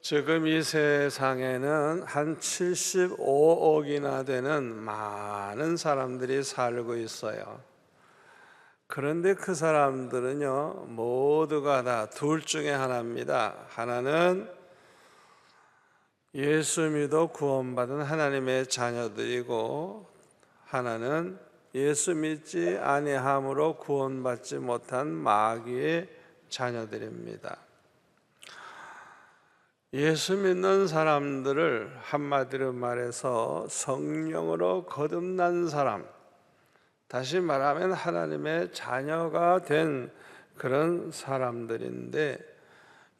지금 이 세상에는 한 75억이나 되는 많은 사람들이 살고 있어요. 그런데 그 사람들은요, 모두가 다 둘 중에 하나입니다. 하나는 예수 믿어 구원받은 하나님의 자녀들이고, 하나는 예수 믿지 아니함으로 구원받지 못한 마귀의 자녀들입니다. 예수 믿는 사람들을 한마디로 말해서 성령으로 거듭난 사람, 다시 말하면 하나님의 자녀가 된 그런 사람들인데,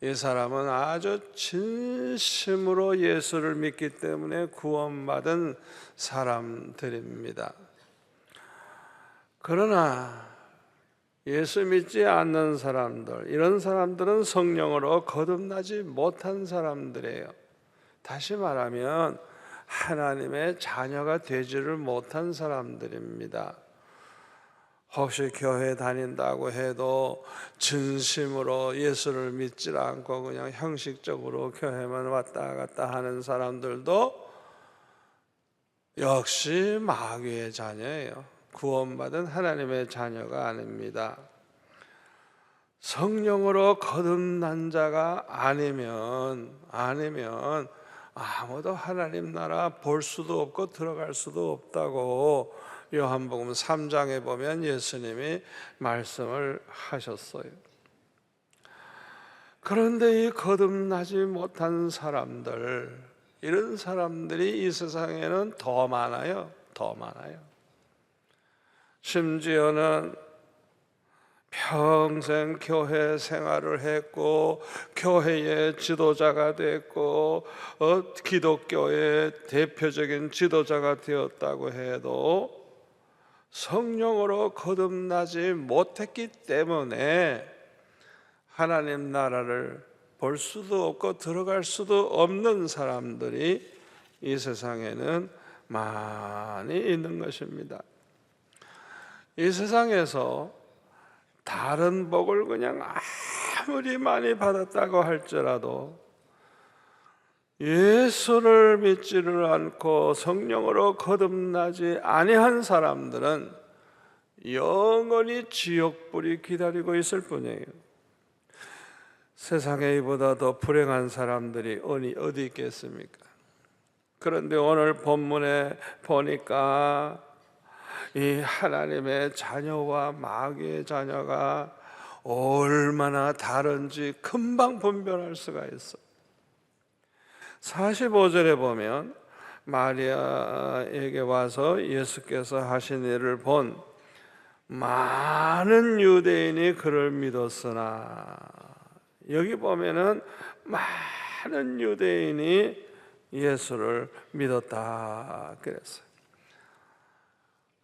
이 사람은 아주 진심으로 예수를 믿기 때문에 구원받은 사람들입니다. 그러나 예수 믿지 않는 사람들, 이런 사람들은 성령으로 거듭나지 못한 사람들이에요. 다시 말하면 하나님의 자녀가 되지를 못한 사람들입니다. 혹시 교회 다닌다고 해도 진심으로 예수를 믿지 않고 그냥 형식적으로 교회만 왔다 갔다 하는 사람들도 역시 마귀의 자녀예요. 구원받은 하나님의 자녀가 아닙니다. 성령으로 거듭난 자가 아니면 아무도 하나님 나라 볼 수도 없고 들어갈 수도 없다고 요한복음 3장에 보면 예수님이 말씀을 하셨어요. 그런데 이 거듭나지 못한 사람들, 이런 사람들이 이 세상에는 더 많아요. 심지어는 평생 교회 생활을 했고 교회의 지도자가 됐고 기독교의 대표적인 지도자가 되었다고 해도 성령으로 거듭나지 못했기 때문에 하나님 나라를 볼 수도 없고 들어갈 수도 없는 사람들이 이 세상에는 많이 있는 것입니다. 이 세상에서 다른 복을 그냥 아무리 많이 받았다고 할지라도 예수를 믿지를 않고 성령으로 거듭나지 아니한 사람들은 영원히 지옥불이 기다리고 있을 뿐이에요. 세상에 이보다 더 불행한 사람들이 어디 있겠습니까? 그런데 오늘 본문에 보니까 이 하나님의 자녀와 마귀의 자녀가 얼마나 다른지 금방 분별할 수가 있어요. 45절에 보면 마리아에게 와서 예수께서 하신 일을 본 많은 유대인이 그를 믿었으나, 여기 보면은 많은 유대인이 예수를 믿었다 그랬어요.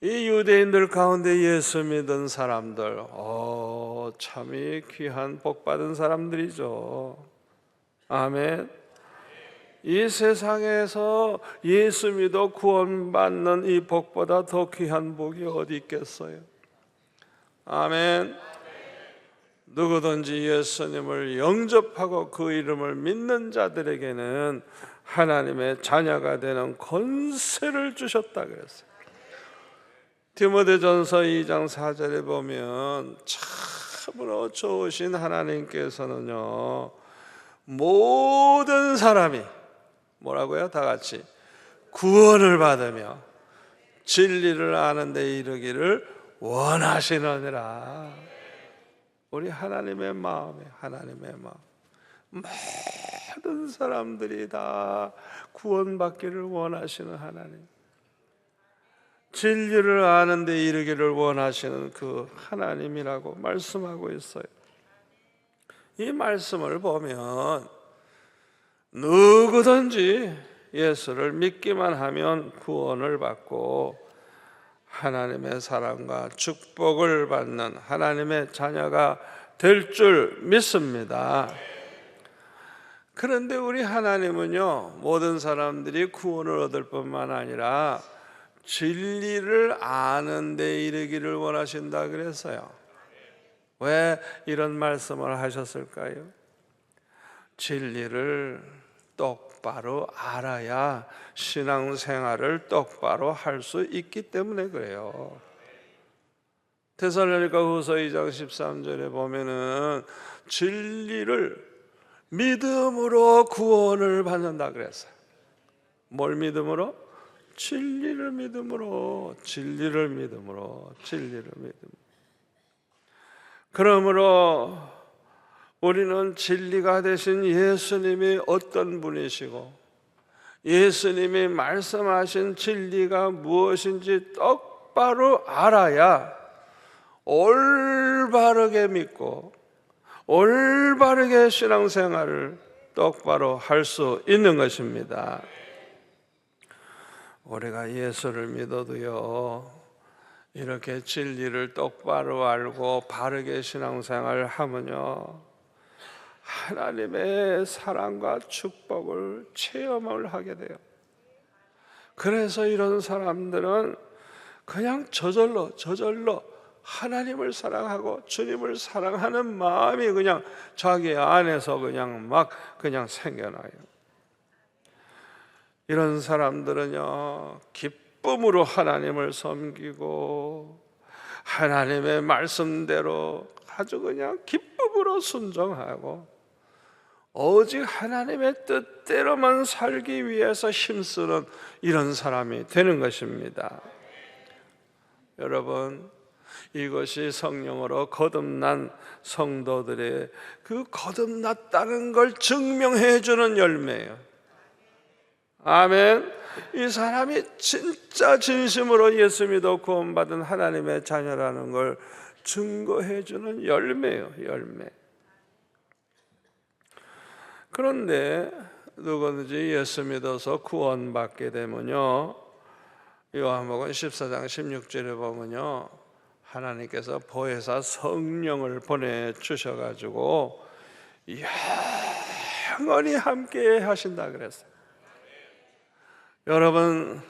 이 유대인들 가운데 예수 믿은 사람들, 참이 귀한 복 받은 사람들이죠. 아멘. 이 세상에서 예수 믿어 구원받는 이 복보다 더 귀한 복이 어디 있겠어요? 아멘. 누구든지 예수님을 영접하고 그 이름을 믿는 자들에게는 하나님의 자녀가 되는 권세를 주셨다 그랬어요. 디모데전서 2장 4절에 보면 참으로 좋으신 하나님께서는요, 모든 사람이 뭐라고요? 다 같이 구원을 받으며 진리를 아는 데 이르기를 원하시느니라. 우리 하나님의 마음, 모든 사람들이 다 구원받기를 원하시는 하나님, 진리를 아는 데 이르기를 원하시는 그 하나님이라고 말씀하고 있어요. 이 말씀을 보면 누구든지 예수를 믿기만 하면 구원을 받고 하나님의 사랑과 축복을 받는 하나님의 자녀가 될 줄 믿습니다. 그런데 우리 하나님은요, 모든 사람들이 구원을 얻을 뿐만 아니라 진리를 아는 데 이르기를 원하신다 그랬어요. 왜 이런 말씀을 하셨을까요? 진리를 똑바로 알아야 신앙생활을 똑바로 할 수 있기 때문에 그래요. 데살로니가후서 2장 13절에 보면은 진리를 믿음으로 구원을 받는다 그랬어요. 뭘 믿음으로? 진리를 믿음으로, 진리를 믿음으로, 진리를 믿음으로. 그러므로 우리는 진리가 되신 예수님이 어떤 분이시고 예수님이 말씀하신 진리가 무엇인지 똑바로 알아야 올바르게 믿고 올바르게 신앙생활을 똑바로 할 수 있는 것입니다. 우리가 예수를 믿어도요, 이렇게 진리를 똑바로 알고 바르게 신앙생활을 하면요, 하나님의 사랑과 축복을 체험을 하게 돼요. 그래서 이런 사람들은 그냥 저절로 하나님을 사랑하고 주님을 사랑하는 마음이 그냥 자기 안에서 그냥 생겨나요. 이런 사람들은요, 기쁨으로 하나님을 섬기고 하나님의 말씀대로 아주 그냥 기쁨으로 순종하고 오직 하나님의 뜻대로만 살기 위해서 힘쓰는 이런 사람이 되는 것입니다. 여러분, 이것이 성령으로 거듭난 성도들의 그 거듭났다는 걸 증명해 주는 열매예요. 아멘. 이 사람이 진짜 진심으로 예수 믿어 구원받은 하나님의 자녀라는 걸 증거해 주는 열매예요. 열매. 그런데 누구든지 예수 믿어서 구원받게 되면요, 요한복음 14장 16절에 보면요, 하나님께서 보혜사 성령을 보내주셔가지고 영원히 함께 하신다 그랬어요. 여러분,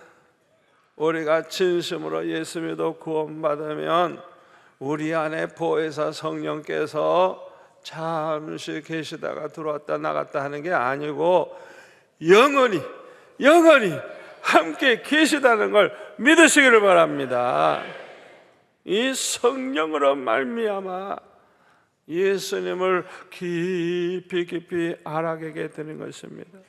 우리가 진심으로 예수 믿어 구원받으면 우리 안에 보혜사 성령께서 잠시 계시다가 들어왔다 나갔다 하는 게 아니고 영원히 함께 계시다는 걸 믿으시기를 바랍니다. 이 성령으로 말미암아 예수님을 깊이 알아가게 되는 것입니다.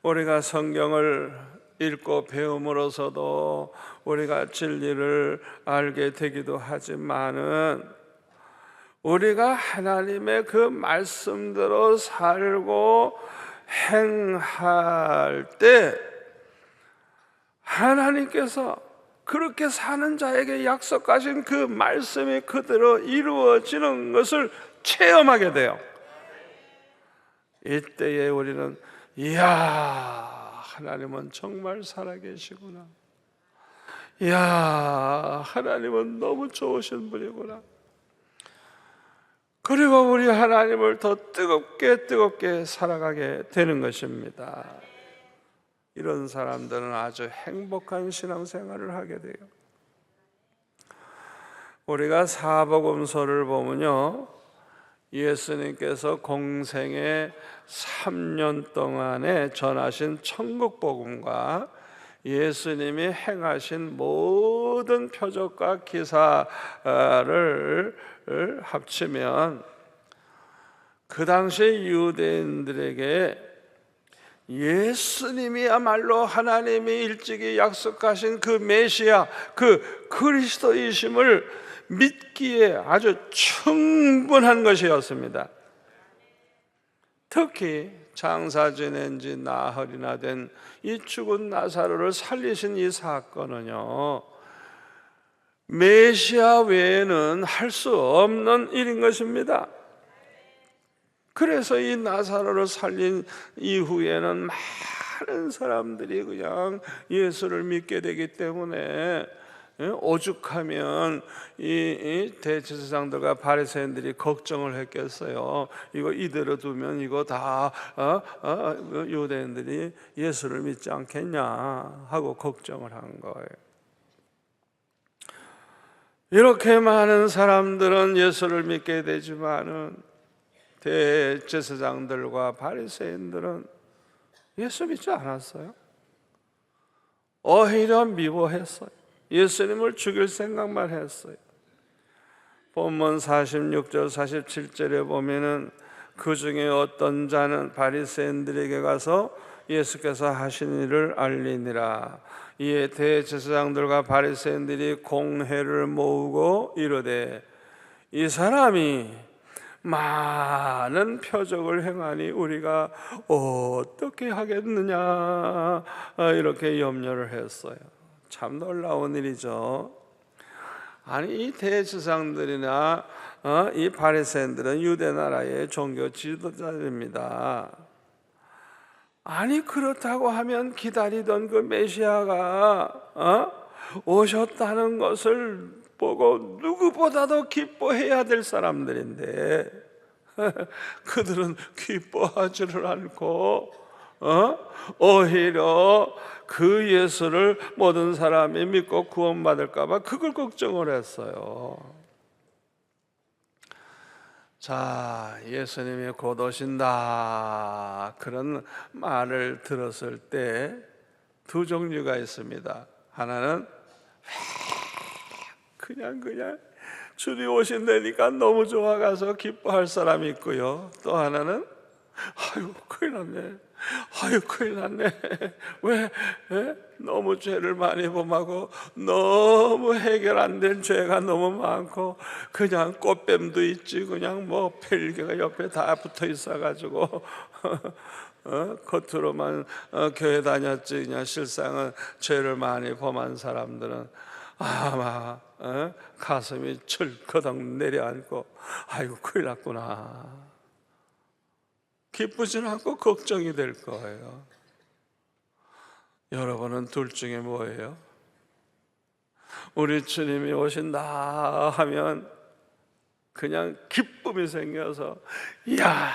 우리가 성경을 읽고 배움으로써도 우리가 진리를 알게 되기도 하지만은 우리가 하나님의 그 말씀대로 살고 행할 때 하나님께서 그렇게 사는 자에게 약속하신 그 말씀이 그대로 이루어지는 것을 체험하게 돼요. 이때에 우리는 이야, 하나님은 정말 살아계시구나. 이야, 하나님은 너무 좋으신 분이구나. 그리고 우리 하나님을 더 뜨겁게 살아가게 되는 것입니다. 이런 사람들은 아주 행복한 신앙생활을 하게 돼요. 우리가 사복음서를 보면요, 예수님께서 공생의 3년 동안에 전하신 천국복음과 예수님이 행하신 모든 표적과 기사를 합치면 그 당시 유대인들에게 예수님이야말로 하나님이 일찍이 약속하신 그 메시아, 그 그리스도이심을 믿기에 아주 충분한 것이었습니다. 특히 장사 지낸 지 나흘이나 된 이 죽은 나사로를 살리신 이 사건은요, 메시아 외에는 할 수 없는 일인 것입니다. 그래서 이 나사로를 살린 이후에는 많은 사람들이 그냥 예수를 믿게 되기 때문에 오죽하면 이 대제사장들과 바리새인들이 걱정을 했겠어요. 이거 이대로 두면 이거 다 유대인들이 예수를 믿지 않겠냐 하고 걱정을 한 거예요. 이렇게 많은 사람들은 예수를 믿게 되지만은 대제사장들과 바리새인들은 예수 믿지 않았어요. 오히려 미워했어요. 예수님을 죽일 생각만 했어요. 본문 46절 47절에 보면은 그 중에 어떤 자는 바리새인들에게 가서 예수께서 하신 일을 알리니라. 이에 대제사장들과 바리새인들이 공회를 모으고 이르되 이 사람이 많은 표적을 행하니 우리가 어떻게 하겠느냐, 이렇게 염려를 했어요. 참 놀라운 일이죠. 아니, 이 대제사장들이나 이 바리새인들은 유대 나라의 종교 지도자들입니다. 아니, 그렇다고 하면 기다리던 그 메시아가 오셨다는 것을 보고 누구보다도 기뻐해야 될 사람들인데 그들은 기뻐하지를 않고 오히려 그 예수를 모든 사람이 믿고 구원받을까 봐 그걸 걱정을 했어요. 자, 예수님이 곧 오신다, 그런 말을 들었을 때 두 종류가 있습니다. 하나는 그냥 주님 오신다니까 너무 좋아가서 기뻐할 사람이 있고요. 또 하나는 아유 큰일 났네. 왜? 너무 죄를 많이 범하고 너무 해결 안 된 죄가 너무 많고 그냥 꽃뱀도 있지 그냥 뭐 벨개가 옆에 다 붙어 있어가지고 겉으로만 교회 다녔지 그냥 실상은 죄를 많이 범한 사람들은 아마 가슴이 철커덕 내려앉고 아이고 큰일 났구나, 기쁘지는 않고 걱정이 될 거예요. 여러분은 둘 중에 뭐예요? 우리 주님이 오신다 하면 그냥 기쁨이 생겨서 이야,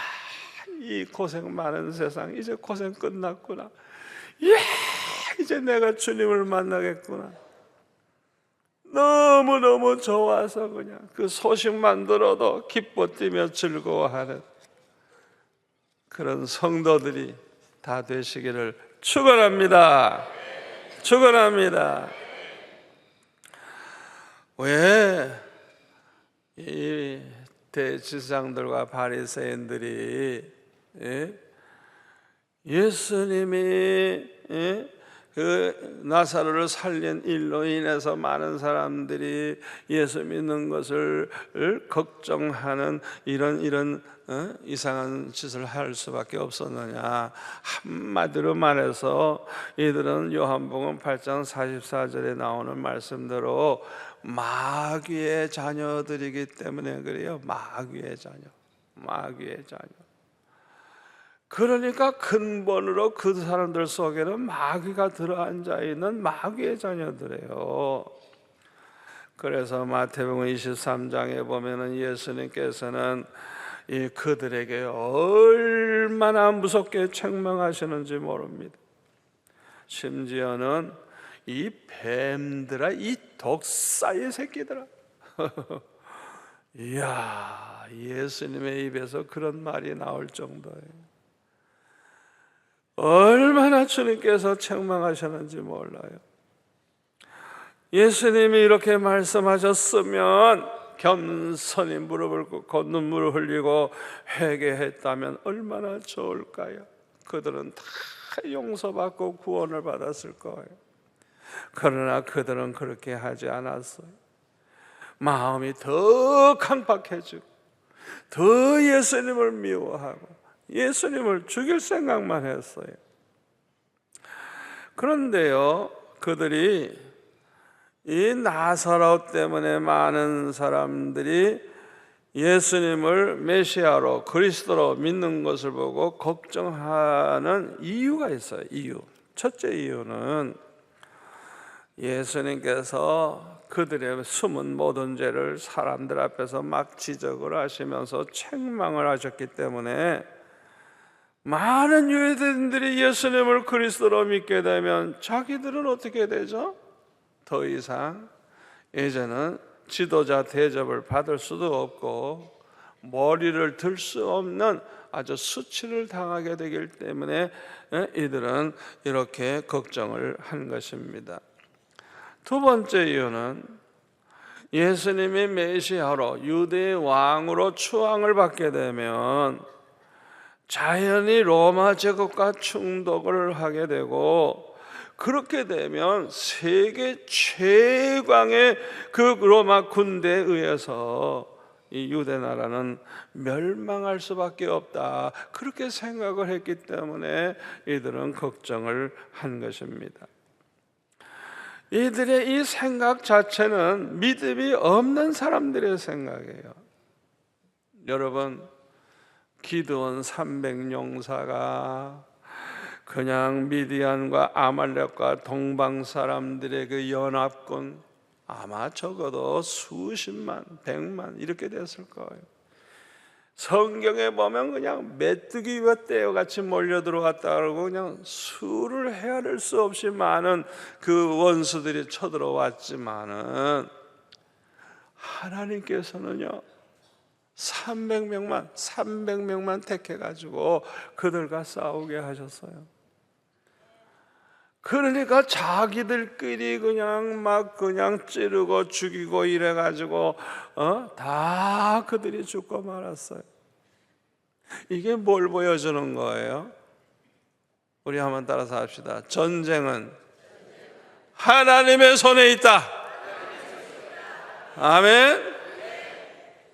이 고생 많은 세상 이제 고생 끝났구나, 이야, 이제 내가 주님을 만나겠구나, 너무너무 좋아서 그냥 그 소식만 들어도 기뻐 뛰며 즐거워하는 그런 성도들이 다 되시기를 축원합니다. 축원합니다. 왜 이 대제사장들과 바리새인들이 예수님이 그 나사로를 살린 일로 인해서 많은 사람들이 예수 믿는 것을 걱정하는 이런 이상한 짓을 할 수밖에 없었느냐? 한마디로 말해서 이들은 요한복음 8장 44절에 나오는 말씀대로 마귀의 자녀들이기 때문에 그래요. 마귀의 자녀. 그러니까 근본으로 그 사람들 속에는 마귀가 들어앉아 있는 마귀의 자녀들이에요. 그래서 마태복음 23장에 보면은 예수님께서는 그들에게 얼마나 무섭게 책망하시는지 모릅니다. 심지어는 이 뱀들아, 이 독사의 새끼들아. 이야, 예수님의 입에서 그런 말이 나올 정도예요. 얼마나 주님께서 책망하셨는지 몰라요. 예수님이 이렇게 말씀하셨으면 겸손히 무릎을 꿇고 눈물을 흘리고 회개했다면 얼마나 좋을까요? 그들은 다 용서받고 구원을 받았을 거예요. 그러나 그들은 그렇게 하지 않았어요. 마음이 더 강박해지고 더 예수님을 미워하고 예수님을 죽일 생각만 했어요. 그런데요, 그들이 이 나사로 때문에 많은 사람들이 예수님을 메시아로 그리스도로 믿는 것을 보고 걱정하는 이유가 있어요. 첫째 이유는 예수님께서 그들의 숨은 모든 죄를 사람들 앞에서 막 지적을 하시면서 책망을 하셨기 때문에 많은 유대인들이 예수님을 그리스도로 믿게 되면 자기들은 어떻게 되죠? 더 이상 이제는 지도자 대접을 받을 수도 없고 머리를 들 수 없는 아주 수치를 당하게 되기 때문에 이들은 이렇게 걱정을 한 것입니다. 두 번째 이유는 예수님이 메시아로 유대의 왕으로 추앙을 받게 되면 자연히 로마 제국과 충돌을 하게 되고, 그렇게 되면 세계 최강의 그 로마 군대에 의해서 이 유대 나라는 멸망할 수밖에 없다, 그렇게 생각을 했기 때문에 이들은 걱정을 한 것입니다. 이들의 이 생각 자체는 믿음이 없는 사람들의 생각이에요. 여러분, 기드온 300용사가 그냥 미디안과 아말렉과 동방 사람들의 그 연합군, 아마 적어도 수십만, 백만 이렇게 됐을 거예요. 성경에 보면 그냥 메뚜기와 떼어같이 몰려 들어왔다 그러고 그냥 수를 헤아릴 수 없이 많은 그 원수들이 쳐들어왔지만은 하나님께서는요 300명만 택해가지고 그들과 싸우게 하셨어요. 그러니까 자기들끼리 그냥 찌르고 죽이고 이래가지고 다 그들이 죽고 말았어요. 이게 뭘 보여주는 거예요? 우리 한번 따라서 합시다. 전쟁은 하나님의 손에 있다. 아멘.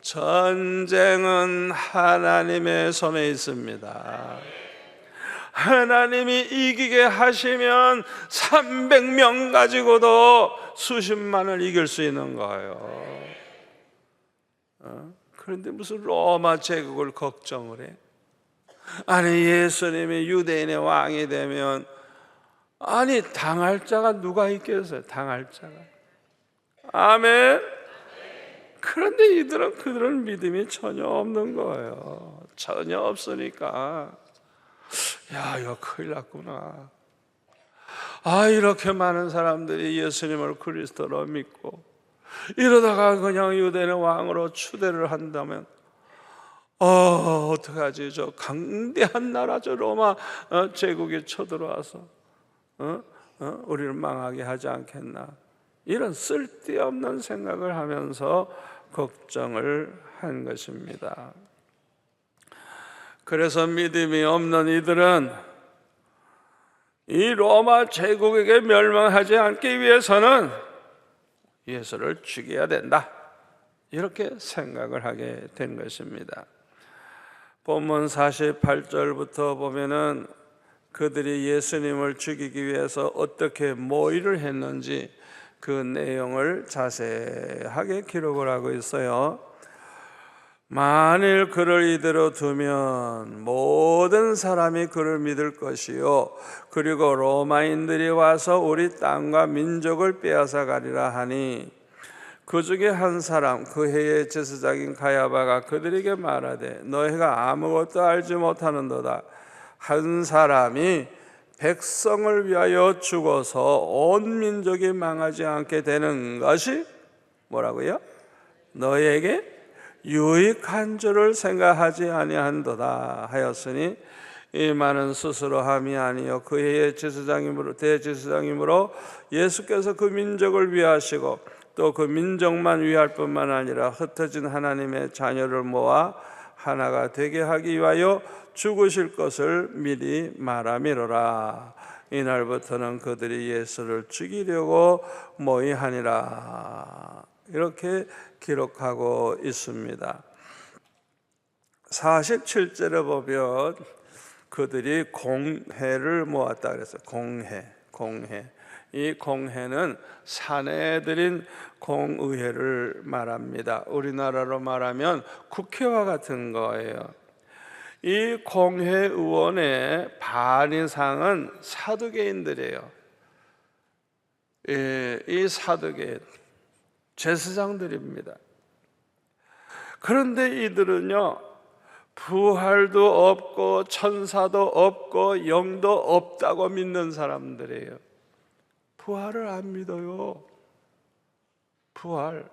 전쟁은 하나님의 손에 있습니다. 하나님이 이기게 하시면 300명 가지고도 수십만을 이길 수 있는 거예요. 그런데 무슨 로마 제국을 걱정을 해? 아니, 예수님이 유대인의 왕이 되면 아니 당할 자가 누가 있겠어요? 당할 자가. 아멘. 그런데 그들은 믿음이 전혀 없는 거예요. 전혀 없으니까 야, 이거 큰일 났구나. 이렇게 많은 사람들이 예수님을 그리스도로 믿고 이러다가 그냥 유대인의 왕으로 추대를 한다면 어떡하지? 저 강대한 나라 저 로마 제국이 쳐들어와서 우리를 망하게 하지 않겠나, 이런 쓸데없는 생각을 하면서 걱정을 한 것입니다. 그래서 믿음이 없는 이들은 이 로마 제국에게 멸망하지 않기 위해서는 예수를 죽여야 된다, 이렇게 생각을 하게 된 것입니다. 본문 48절부터 보면은 그들이 예수님을 죽이기 위해서 어떻게 모의를 했는지 그 내용을 자세하게 기록을 하고 있어요. 만일 그를 이대로 두면 모든 사람이 그를 믿을 것이요, 그리고 로마인들이 와서 우리 땅과 민족을 빼앗아 가리라 하니, 그 중에 한 사람, 그 해의 제사장인 가야바가 그들에게 말하되 너희가 아무것도 알지 못하는도다. 한 사람이 백성을 위하여 죽어서 온 민족이 망하지 않게 되는 것이 뭐라고요? 너희에게 유익한 줄을 생각하지 아니한도다 하였으니, 이 말은 스스로 함이 아니요 그 해의 대제사장이므로 예수께서 그 민족을 위하시고 또 그 민족만 위할 뿐만 아니라 흩어진 하나님의 자녀를 모아 하나가 되게 하기 위하여 죽으실 것을 미리 말함이로라. 이날부터는 그들이 예수를 죽이려고 모의하니라. 이렇게 기록하고 있습니다. 47절에 보면 그들이 공회를 모았다 그랬어요. 공회. 이 공회는 사내들인 공의회를 말합니다. 우리나라로 말하면 국회와 같은 거예요. 이 공회 의원의 반 이상은 사두개인들이에요. 이 사두개인 제사장들입니다. 그런데 이들은요, 부활도 없고 천사도 없고 영도 없다고 믿는 사람들이에요. 부활을 안 믿어요. 부활,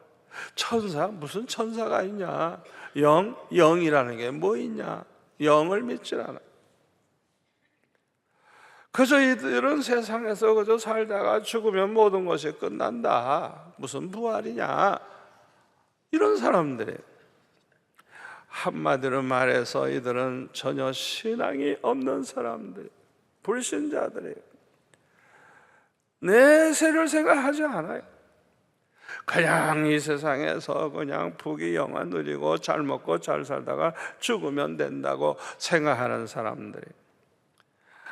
천사, 무슨 천사가 있냐? 영이라는 게 뭐 있냐? 영을 믿질 않아. 그저 이들은 세상에서 그저 살다가 죽으면 모든 것이 끝난다. 무슨 부활이냐? 이런 사람들이에요. 한마디로 말해서 이들은 전혀 신앙이 없는 사람들, 불신자들이에요. 내세를 생각하지 않아요. 그냥 이 세상에서 그냥 부귀영화 누리고 잘 먹고 잘 살다가 죽으면 된다고 생각하는 사람들이에요.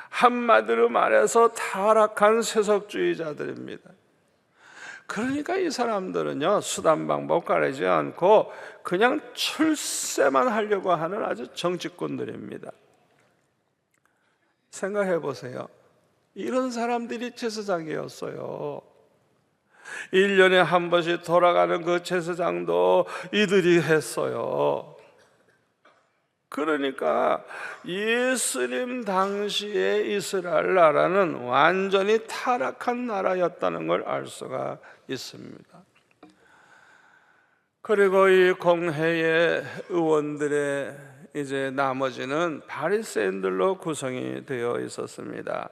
한마디로 말해서 타락한 세속주의자들입니다. 그러니까 이 사람들은요, 수단 방법 가리지 않고 그냥 출세만 하려고 하는 아주 정치꾼들입니다. 생각해 보세요. 이런 사람들이 제사장이었어요. 1년에 한 번씩 돌아가는 그 제사장도 이들이 했어요. 그러니까 예수님 당시에 이스라엘 나라는 완전히 타락한 나라였다는 걸 알 수가 있습니다. 그리고 이 공회의 의원들의 이제 나머지는 바리새인들로 구성이 되어 있었습니다.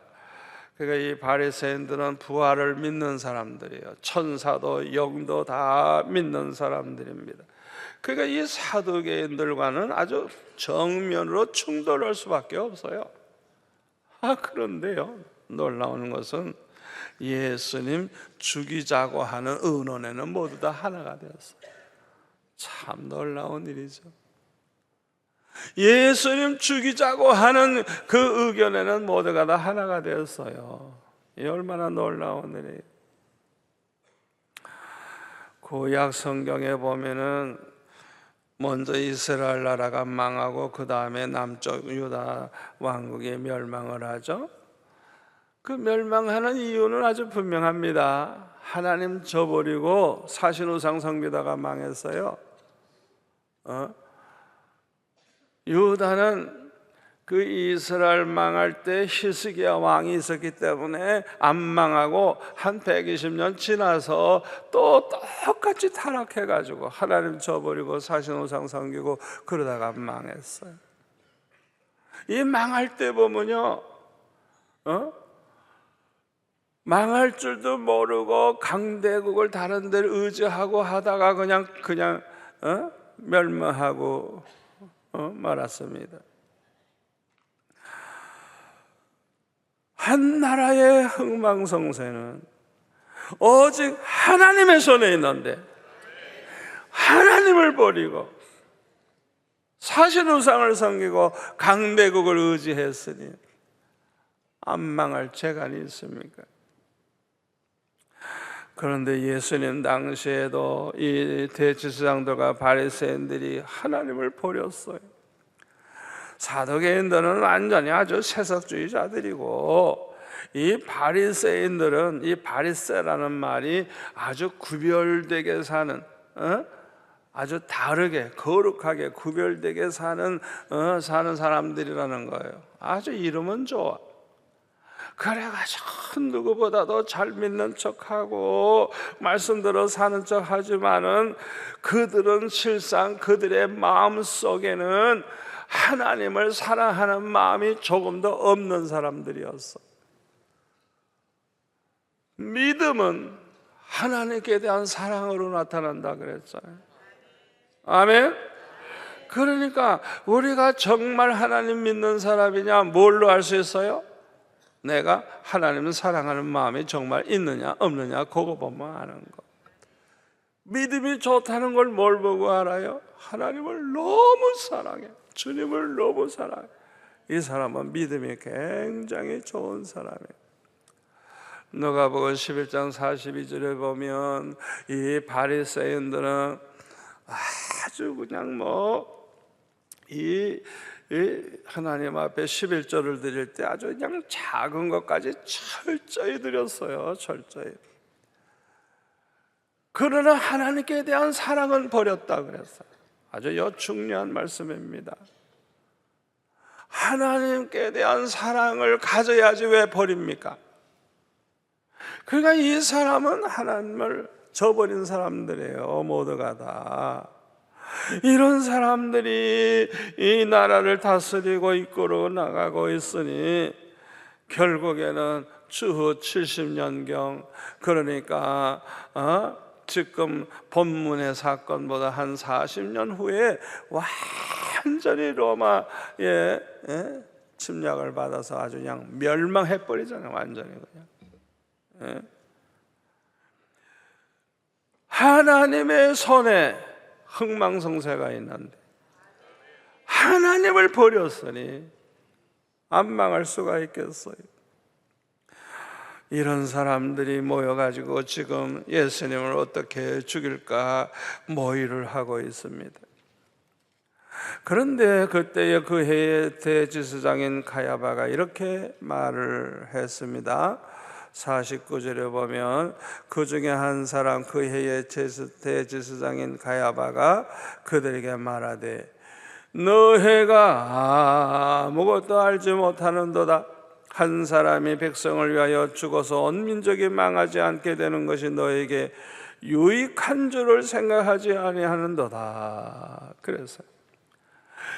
그러니까 이 바리새인들은 부활을 믿는 사람들이에요. 천사도 영도 다 믿는 사람들입니다. 그러니까 이 사두개인들과는 아주 정면으로 충돌할 수밖에 없어요. 그런데요, 놀라운 것은 예수님 죽이자고 하는 의논에는 모두 다 하나가 되었어요. 참 놀라운 일이죠. 예수님 죽이자고 하는 그 의견에는 모두가 다 하나가 되었어요. 이 얼마나 놀라운 일이에요. 구약 성경에 보면은 먼저 이스라엘 나라가 망하고 그 다음에 남쪽 유다 왕국이 멸망을 하죠. 그 멸망하는 이유는 아주 분명합니다. 하나님 저버리고 사신우상 섬기다가 망했어요. 유다는 그 이스라엘 망할 때 히스기야 왕이 있었기 때문에 안 망하고 한 120년 지나서 또 똑같이 타락해가지고 하나님 저버리고 사신우상 섬기고 그러다가 망했어요. 이 망할 때 보면요, 망할 줄도 모르고 강대국을 다른 데를 의지하고 하다가 그냥 멸망하고 말았습니다. 한 나라의 흥망성쇠는 오직 하나님의 손에 있는데 하나님을 버리고 사신우상을 섬기고 강대국을 의지했으니 안 망할 재간이 있습니까? 그런데 예수님 당시에도 이 대제사장들과 바리새인들이 하나님을 버렸어요. 사두개인들은 완전히 아주 세속주의자들이고, 이 바리새인들은, 이 바리새라는 말이 아주 구별되게 사는, 아주 다르게 거룩하게 구별되게 사는 사람들이라는 거예요. 아주 이름은 좋아. 그래가지고 누구보다도 잘 믿는 척하고 말씀대로 사는 척하지만은 그들은 실상 그들의 마음 속에는 하나님을 사랑하는 마음이 조금도 없는 사람들이었어. 믿음은 하나님께 대한 사랑으로 나타난다 그랬잖아요. 아멘. 그러니까 우리가 정말 하나님 믿는 사람이냐 뭘로 알 수 있어요? 내가 하나님을 사랑하는 마음이 정말 있느냐 없느냐 그거 보면 아는 거. 믿음이 좋다는 걸 뭘 보고 알아요? 하나님을 너무 사랑해. 주님을 너무 사랑해. 이 사람은 믿음이 굉장히 좋은 사람이에요. 누가복음 11장 42절에 보면 이 바리새인들은 아주 그냥 이 하나님 앞에 11조를 드릴 때 아주 그냥 작은 것까지 철저히 드렸어요. 철저히. 그러나 하나님께 대한 사랑은 버렸다 그랬어요. 아주 중요한 말씀입니다. 하나님께 대한 사랑을 가져야지 왜 버립니까? 그러니까 이 사람은 하나님을 저버린 사람들이에요. 모두가 다. 이런 사람들이 이 나라를 다스리고 이끌어 나가고 있으니 결국에는 주후 70년경, 그러니까 지금 본문의 사건보다 한 40년 후에 완전히 로마의 침략을 받아서 아주 그냥 멸망해 버리잖아요. 완전히 그냥. 하나님의 손에 흥망성쇠가 있는데 하나님을 버렸으니 안 망할 수가 있겠어요? 이런 사람들이 모여가지고 지금 예수님을 어떻게 죽일까 모의를 하고 있습니다. 그런데 그때의 그 해의 대제사장인 가야바가 이렇게 말을 했습니다. 49절에 보면 그 중에 한 사람, 그 해의 대제사장인 가야바가 그들에게 말하되 너희가 아무것도 알지 못하는도다. 한 사람이 백성을 위하여 죽어서 온 민족이 망하지 않게 되는 것이 너에게 유익한 줄을 생각하지 아니하는도다. 그래서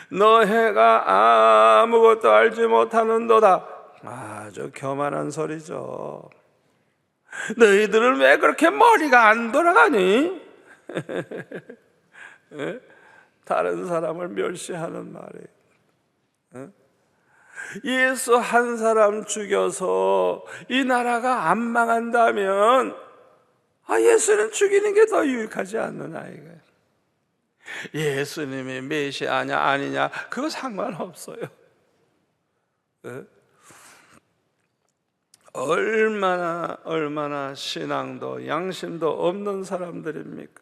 너희가 아무것도 알지 못하는도다. 아주 교만한 소리죠. 너희들은 왜 그렇게 머리가 안 돌아가니? 다른 사람을 멸시하는 말이에요. 예수 한 사람 죽여서 이 나라가 안 망한다면 예수는 죽이는 게 더 유익하지 않느냐 이거예요. 예수님이 메시아냐 아니냐 그거 상관없어요. 얼마나 신앙도 양심도 없는 사람들입니까?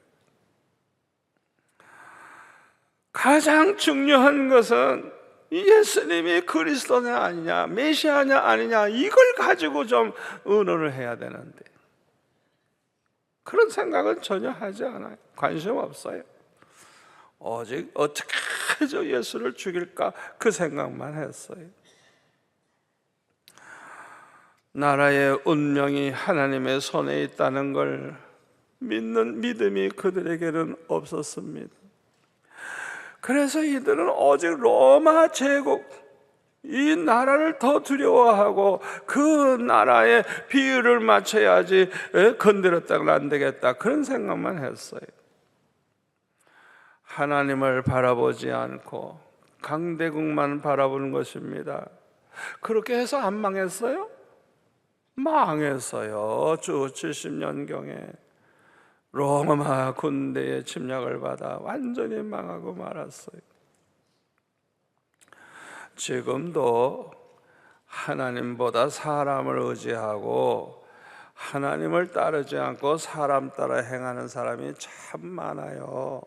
가장 중요한 것은 예수님이 그리스도냐 아니냐, 메시아냐 아니냐 이걸 가지고 좀 의논을 해야 되는데 그런 생각은 전혀 하지 않아요. 관심 없어요. 오직 어떻게 저 예수를 죽일까 그 생각만 했어요. 나라의 운명이 하나님의 손에 있다는 걸 믿는 믿음이 그들에게는 없었습니다. 그래서 이들은 오직 로마 제국, 이 나라를 더 두려워하고 그 나라의 비율을 맞춰야지 건드렸다고는 안 되겠다 그런 생각만 했어요. 하나님을 바라보지 않고 강대국만 바라보는 것입니다. 그렇게 해서 안 망했어요? 망했어요. 주 70년경에 로마 군대의 침략을 받아 완전히 망하고 말았어요. 지금도 하나님보다 사람을 의지하고 하나님을 따르지 않고 사람 따라 행하는 사람이 참 많아요.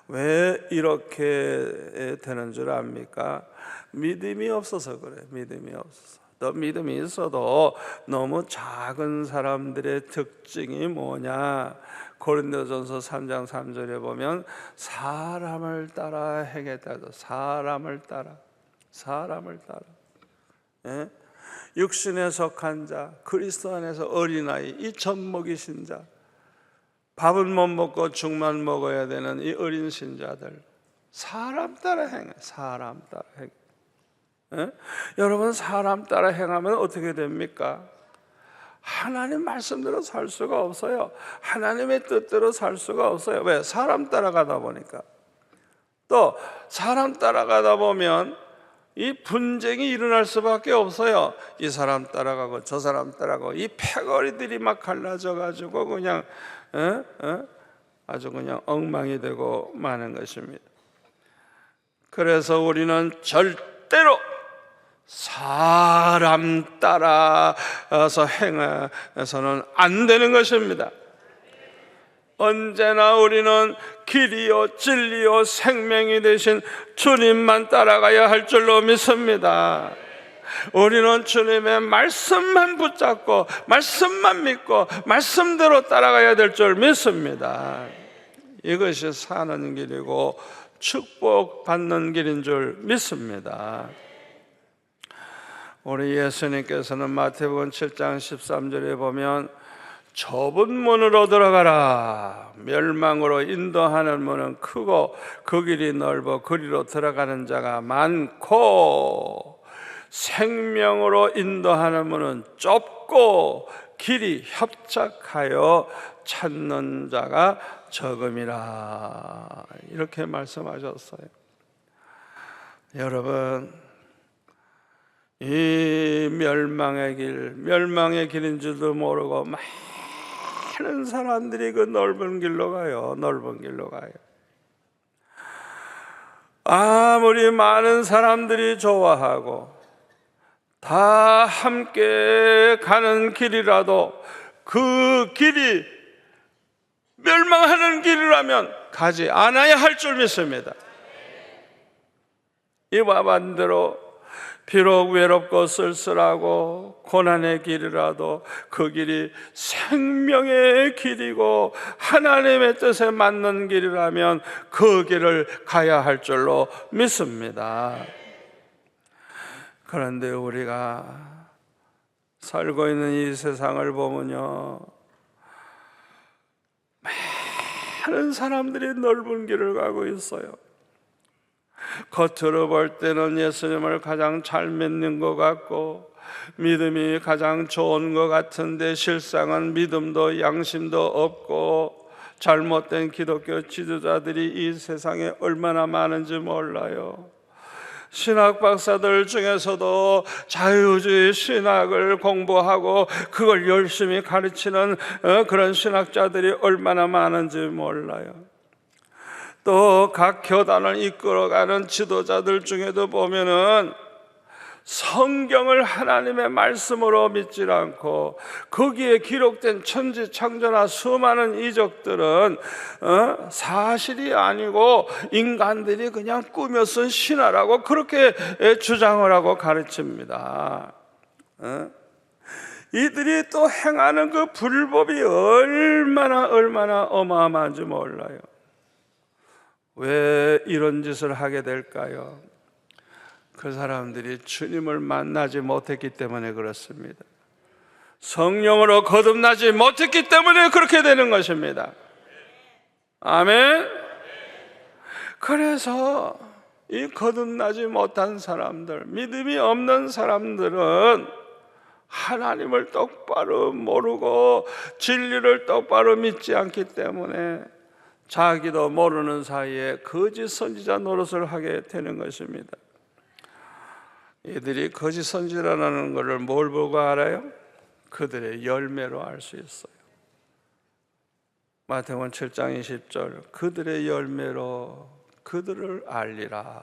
왜 이렇게 되는 줄 압니까? 믿음이 없어서 그래요. 믿음이 없어서. 또 믿음이 있어도 너무 작은 사람들의 특징이 뭐냐? 고린도전서 3장 3절에 보면 사람을 따라 행했다. 사람을 따라. 예? 육신에 속한 자, 그리스도 안에서 어린아이, 이 젖먹이신 자, 밥은 못 먹고 죽만 먹어야 되는 이 어린 신자들, 사람 따라 행해. 사람 따라 행해. 예? 여러분, 사람 따라 행하면 어떻게 됩니까? 하나님 말씀대로 살 수가 없어요. 하나님의 뜻대로 살 수가 없어요. 왜? 사람 따라가다 보니까. 또 사람 따라가다 보면 이 분쟁이 일어날 수밖에 없어요. 이 사람 따라가고 저 사람 따라가고 이 패거리들이 막 갈라져 가지고 그냥 아주 그냥 엉망이 되고 마는 것입니다. 그래서 우리는 절대로 사람 따라서 행해서는 안 되는 것입니다. 언제나 우리는 길이요 진리요 생명이 되신 주님만 따라가야 할 줄로 믿습니다. 우리는 주님의 말씀만 붙잡고 말씀만 믿고 말씀대로 따라가야 될 줄 믿습니다. 이것이 사는 길이고 축복받는 길인 줄 믿습니다. 우리 예수님께서는 마태복음 7장 13절에 보면 좁은 문으로 들어가라. 멸망으로 인도하는 문은 크고 그 길이 넓어 그리로 들어가는 자가 많고, 생명으로 인도하는 문은 좁고 길이 협착하여 찾는 자가 적음이라. 이렇게 말씀하셨어요. 여러분, 이 멸망의 길인 줄도 모르고 많은 사람들이 그 넓은 길로 가요. 넓은 길로 가요. 아무리 많은 사람들이 좋아하고 다 함께 가는 길이라도 그 길이 멸망하는 길이라면 가지 않아야 할 줄 믿습니다. 이와 반대로 비록 외롭고 쓸쓸하고 고난의 길이라도 그 길이 생명의 길이고 하나님의 뜻에 맞는 길이라면 그 길을 가야 할 줄로 믿습니다. 그런데 우리가 살고 있는 이 세상을 보면요, 많은 사람들이 넓은 길을 가고 있어요. 겉으로 볼 때는 예수님을 가장 잘 믿는 것 같고 믿음이 가장 좋은 것 같은데 실상은 믿음도 양심도 없고 잘못된 기독교 지도자들이 이 세상에 얼마나 많은지 몰라요. 신학 박사들 중에서도 자유주의 신학을 공부하고 그걸 열심히 가르치는 그런 신학자들이 얼마나 많은지 몰라요. 또 각 교단을 이끌어가는 지도자들 중에도 보면은 성경을 하나님의 말씀으로 믿지 않고 거기에 기록된 천지창조나 수많은 이적들은 사실이 아니고 인간들이 그냥 꾸며 쓴 신화라고 그렇게 주장을 하고 가르칩니다. 이들이 또 행하는 그 불법이 얼마나 어마어마한지 몰라요. 왜 이런 짓을 하게 될까요? 그 사람들이 주님을 만나지 못했기 때문에 그렇습니다. 성령으로 거듭나지 못했기 때문에 그렇게 되는 것입니다. 아멘. 그래서 이 거듭나지 못한 사람들, 믿음이 없는 사람들은 하나님을 똑바로 모르고 진리를 똑바로 믿지 않기 때문에 자기도 모르는 사이에 거짓 선지자 노릇을 하게 되는 것입니다. 이들이 거짓 선지자라는 것을 뭘 보고 알아요? 그들의 열매로 알 수 있어요. 마태복음 7장 20절, 그들의 열매로 그들을 알리라.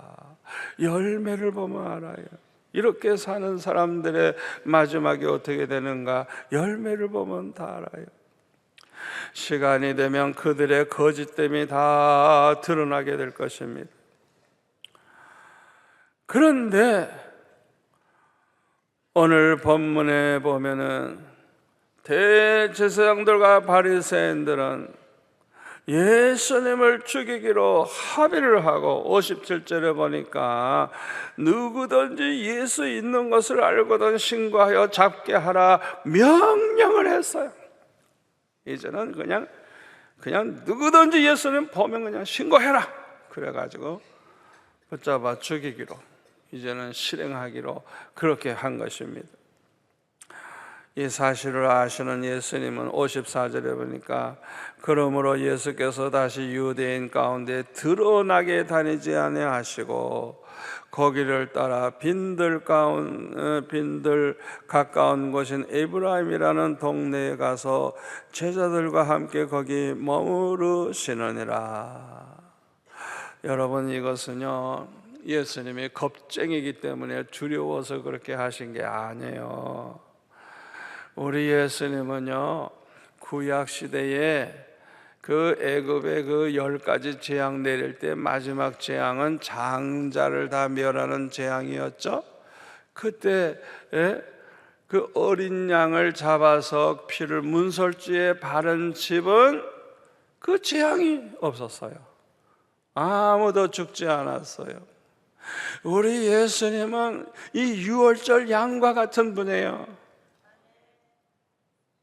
열매를 보면 알아요. 이렇게 사는 사람들의 마지막이 어떻게 되는가? 열매를 보면 다 알아요. 시간이 되면 그들의 거짓됨이 다 드러나게 될 것입니다. 그런데 오늘 본문에 보면은 대제사장들과 바리새인들은 예수님을 죽이기로 합의를 하고 57절에 보니까 누구든지 예수 있는 것을 알거든 신고하여 잡게 하라 명령을 했어요. 이제는 그냥 누구든지 예수님 보면 그냥 신고해라. 그래가지고 붙잡아 죽이기로, 이제는 실행하기로 그렇게 한 것입니다. 이 사실을 아시는 예수님은 54절에 보니까 그러므로 예수께서 다시 유대인 가운데 드러나게 다니지 아니하시고 거기를 따라 빈들 가까운 곳인 에브라임이라는 동네에 가서 제자들과 함께 거기 머무르시느니라. 여러분, 이것은요 예수님이 겁쟁이기 때문에 두려워서 그렇게 하신 게 아니에요. 우리 예수님은요 구약 시대에 그 애굽의 그 10가지 재앙 내릴 때 마지막 재앙은 장자를 다 멸하는 재앙이었죠. 그때 그 어린 양을 잡아서 피를 문설주에 바른 집은 그 재앙이 없었어요. 아무도 죽지 않았어요. 우리 예수님은 이 유월절 양과 같은 분이에요.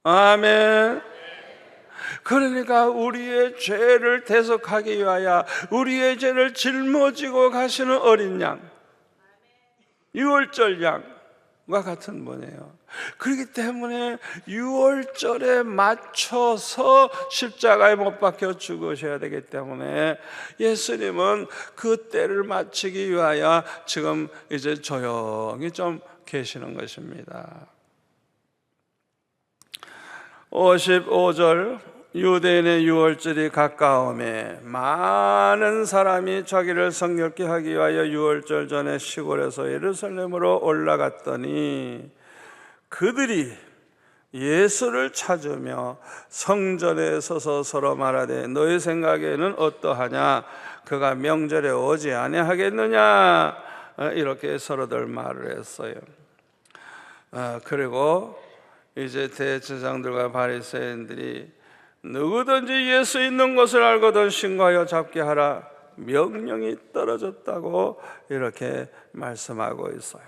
아멘. 그러니까 우리의 죄를 대속하기 위하여 우리의 죄를 짊어지고 가시는 어린 양, 유월절 양과 같은 분이에요. 그렇기 때문에 유월절에 맞춰서 십자가에 못 박혀 죽으셔야 되기 때문에 예수님은 그 때를 맞추기 위하여 지금 이제 조용히 좀 계시는 것입니다. 55절, 유대인의 유월절이 가까움에 많은 사람이 자기를 성결케 하기 위하여 유월절 전에 시골에서 예루살렘으로 올라갔더니 그들이 예수를 찾으며 성전에 서서 서로 말하되 너희 생각에는 어떠하냐? 그가 명절에 오지 아니하겠느냐? 이렇게 서로들 말을 했어요. 그리고 이제 대제사장들과 바리새인들이 누구든지 예수 있는 것을 알거든 신고하여 잡게 하라, 명령이 떨어졌다고 이렇게 말씀하고 있어요.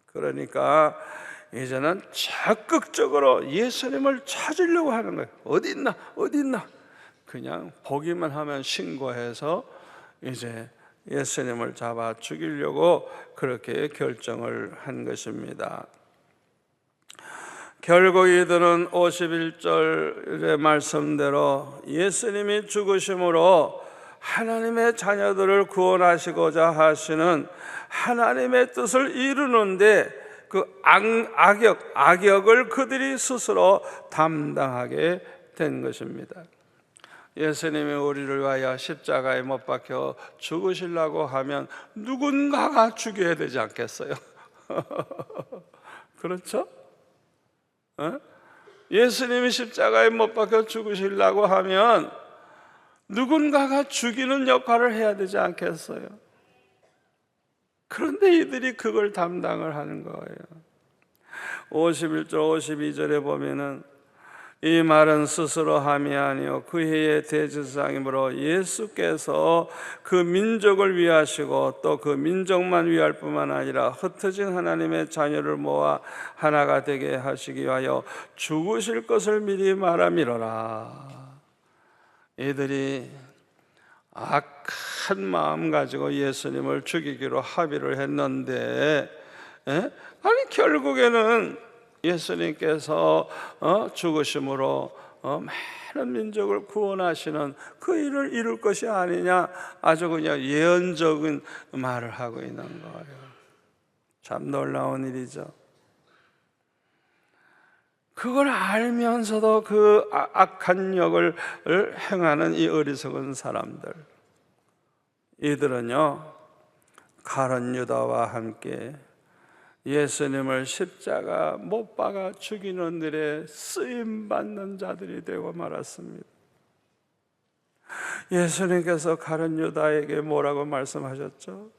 그러니까 이제는 적극적으로 예수님을 찾으려고 하는 거예요. 어디 있나 어디 있나, 그냥 보기만 하면 신고해서 이제 예수님을 잡아 죽이려고 그렇게 결정을 한 것입니다. 결국 이들은 51절의 말씀대로 예수님이 죽으심으로 하나님의 자녀들을 구원하시고자 하시는 하나님의 뜻을 이루는데 그 악역을 그들이 스스로 담당하게 된 것입니다. 예수님이 우리를 위하여 십자가에 못 박혀 죽으시려고 하면 누군가가 죽여야 되지 않겠어요? 그렇죠? 예수님이 십자가에 못 박혀 죽으시려고 하면 누군가가 죽이는 역할을 해야 되지 않겠어요? 그런데 이들이 그걸 담당을 하는 거예요. 51절 52절에 보면은 이 말은 스스로 함이 아니요 그 해의 대제사장이므로 예수께서 그 민족을 위하시고 또 그 민족만 위할 뿐만 아니라 흩어진 하나님의 자녀를 모아 하나가 되게 하시기 위하여 죽으실 것을 미리 말함이로라. 이들이 악한 마음 가지고 예수님을 죽이기로 합의를 했는데 아니 결국에는 예수님께서 죽으심으로 많은 민족을 구원하시는 그 일을 이룰 것이 아니냐, 아주 그냥 예언적인 말을 하고 있는 거예요. 참 놀라운 일이죠. 그걸 알면서도 그 악한 역을 행하는 이 어리석은 사람들, 이들은요 가룟 유다와 함께 예수님을 십자가 못 박아 죽이는 일에 쓰임받는 자들이 되고 말았습니다. 예수님께서 가룟 유다에게 뭐라고 말씀하셨죠?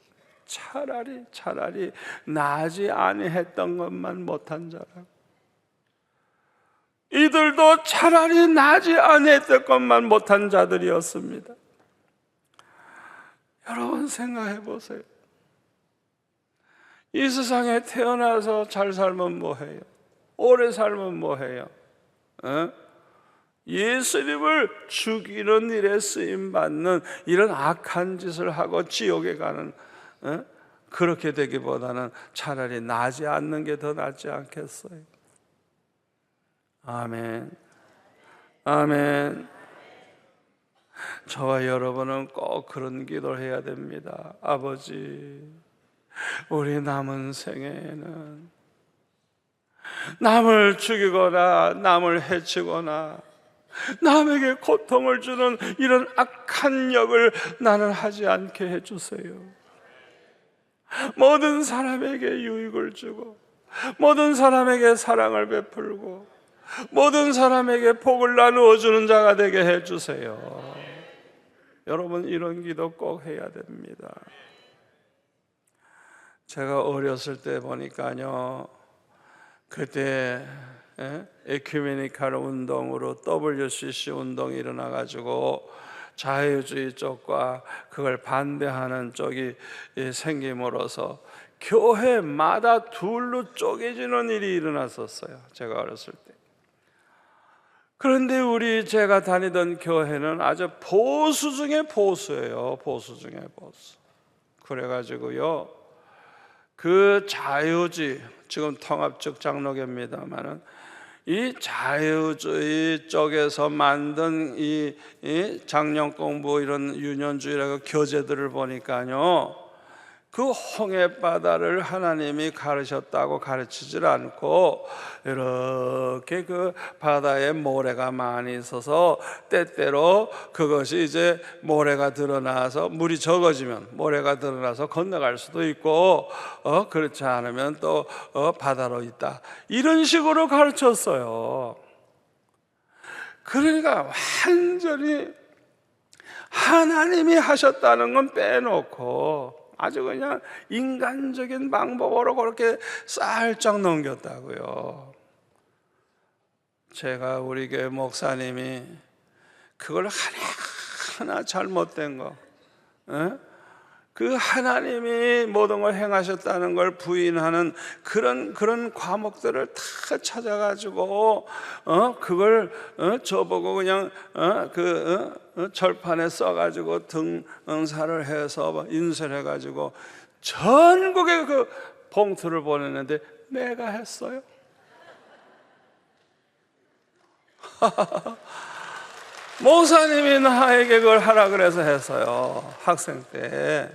차라리 나지 아니했던 것만 못한 자라. 이들도 차라리 나지 아니했던 것만 못한 자들이었습니다. 여러분 생각해 보세요. 이 세상에 태어나서 잘 살면 뭐해요? 오래 살면 뭐해요? 예수님을 죽이는 일에 쓰임받는 이런 악한 짓을 하고 지옥에 가는, 그렇게 되기보다는 차라리 나지 않는 게 더 낫지 않겠어요? 아멘, 아멘. 저와 여러분은 꼭 그런 기도를 해야 됩니다. 아버지, 우리 남은 생에는 남을 죽이거나 남을 해치거나 남에게 고통을 주는 이런 악한 역을 나는 하지 않게 해주세요. 모든 사람에게 유익을 주고 모든 사람에게 사랑을 베풀고 모든 사람에게 복을 나누어 주는 자가 되게 해주세요. 여러분 이런 기도 꼭 해야 됩니다. 제가 어렸을 때 보니까요, 그때 에큐메니칼 운동으로 WCC 운동이 일어나가지고 자유주의 쪽과 그걸 반대하는 쪽이 생김으로써 교회마다 둘로 쪼개지는 일이 일어났었어요. 제가 어렸을 때. 그런데 제가 다니던 교회는 아주 보수 중에 보수예요. 보수 중에 보수. 그래가지고요, 그 자유주의, 지금 통합적 장로교입니다만은 이 자유주의 쪽에서 만든 이 장년공부 이런 유년주의라고 교재들을 보니까요, 그 홍해바다를 하나님이 가르쳤다고 가르치질 않고 이렇게 그 바다에 모래가 많이 있어서 때때로 그것이 이제 모래가 드러나서 물이 적어지면 모래가 드러나서 건너갈 수도 있고 그렇지 않으면 또 바다로 있다, 이런 식으로 가르쳤어요. 그러니까 완전히 하나님이 하셨다는 건 빼놓고 아주 그냥 인간적인 방법으로 그렇게 살짝 넘겼다고요. 제가 우리 교회 목사님이 그걸 하나하나 잘못된 거, 그 하나님이 모든 걸 행하셨다는 걸 부인하는 그런 과목들을 다 찾아가지고 그걸 저보고 그냥 절판에 써가지고 등사를 해서 인쇄해가지고 전국에 그 봉투를 보냈는데 내가 했어요. 목사님이 나에게 그걸 하라 그래서 했어요. 학생 때.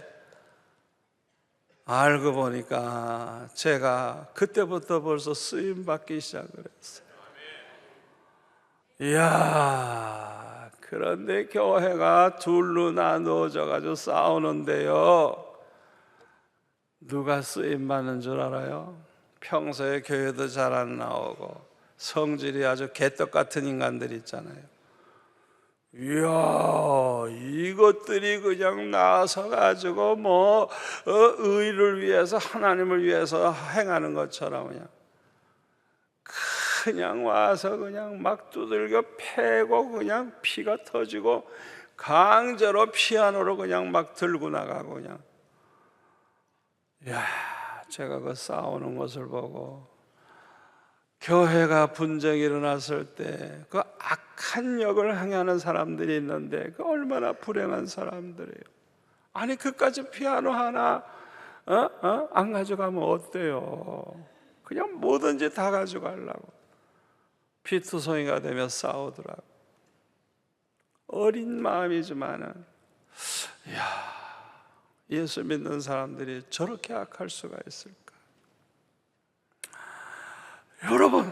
알고 보니까 제가 그때부터 벌써 쓰임 받기 시작을 했어요. 이야, 그런데 교회가 둘로 나누어져 가지고 싸우는데요, 누가 쓰임 받는 줄 알아요? 평소에 교회도 잘 안 나오고 성질이 아주 개떡 같은 인간들 있잖아요. 이야, 이것들이 그냥 나서 가지고 의를 위해서, 하나님을 위해서 행하는 것처럼 그냥 와서 그냥 막 두들겨 패고 그냥 피가 터지고 강제로 피아노로 그냥 막 들고 나가고 그냥. 이야, 제가 그 싸우는 것을 보고 교회가 분쟁이 일어났을 때 그 악한 역을 행하는 사람들이 있는데 그 얼마나 불행한 사람들이에요. 아니, 그까지 피아노 하나 안 가져가면 어때요? 그냥 뭐든지 다 가져가려고 피투성이가 되며 싸우더라고. 어린 마음이지만은, 이야, 예수 믿는 사람들이 저렇게 악할 수가 있을까? 여러분,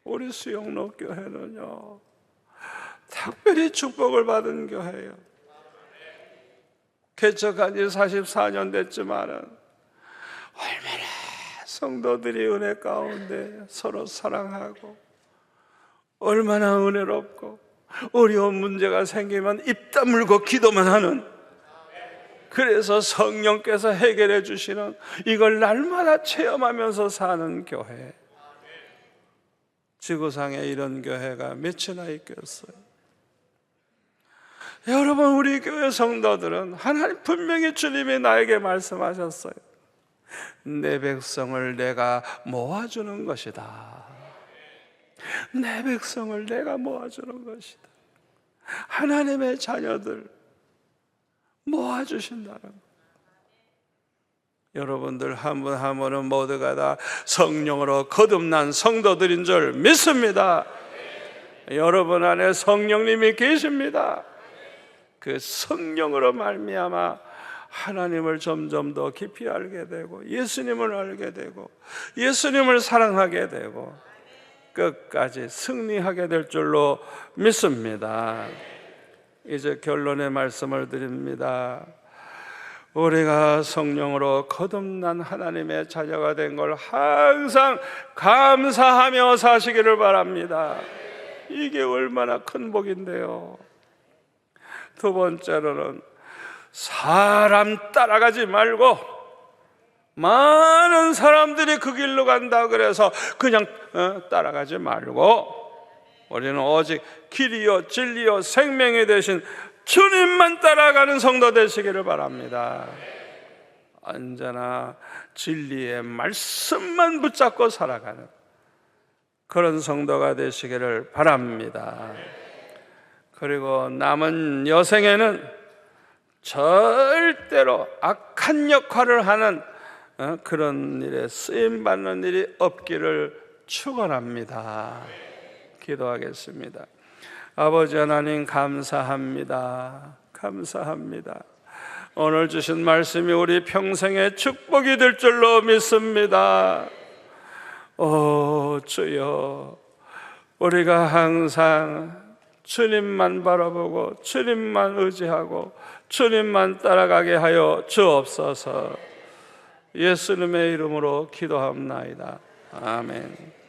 우리 수영로 교회는요, 특별히 축복을 받은 교회예요. 개척한 지 44년 됐지만은 얼마나 성도들이 은혜 가운데 서로 사랑하고, 얼마나 은혜롭고, 어려운 문제가 생기면 입 다물고 기도만 하는, 그래서 성령께서 해결해 주시는, 이걸 날마다 체험하면서 사는 교회. 지구상에 이런 교회가 몇이나 있겠어요? 여러분, 우리 교회 성도들은 하나님 분명히 주님이 나에게 말씀하셨어요. 내 백성을 내가 모아주는 것이다. 내 백성을 내가 모아주는 것이다. 하나님의 자녀들 모아주신다는 것. 여러분들 한 분 한 분은 모두가 다 성령으로 거듭난 성도들인 줄 믿습니다. 여러분 안에 성령님이 계십니다. 그 성령으로 말미암아 하나님을 점점 더 깊이 알게 되고, 예수님을 알게 되고, 예수님을 사랑하게 되고, 끝까지 승리하게 될 줄로 믿습니다. 이제 결론의 말씀을 드립니다. 우리가 성령으로 거듭난 하나님의 자녀가 된 걸 항상 감사하며 사시기를 바랍니다. 이게 얼마나 큰 복인데요. 두 번째로는 사람 따라가지 말고, 많은 사람들이 그 길로 간다 그래서 그냥 따라가지 말고, 우리는 오직 길이요 진리요 생명이 되신 주님만 따라가는 성도 되시기를 바랍니다. 언제나 진리의 말씀만 붙잡고 살아가는 그런 성도가 되시기를 바랍니다. 그리고 남은 여생에는 절대로 악한 역할을 하는 그런 일에 쓰임받는 일이 없기를 축원합니다. 기도하겠습니다. 아버지 하나님, 감사합니다. 감사합니다. 오늘 주신 말씀이 우리 평생의 축복이 될 줄로 믿습니다. 주여, 우리가 항상 주님만 바라보고 주님만 의지하고 주님만 따라가게 하여 주옵소서. 예수님의 이름으로 기도합나이다. 아멘.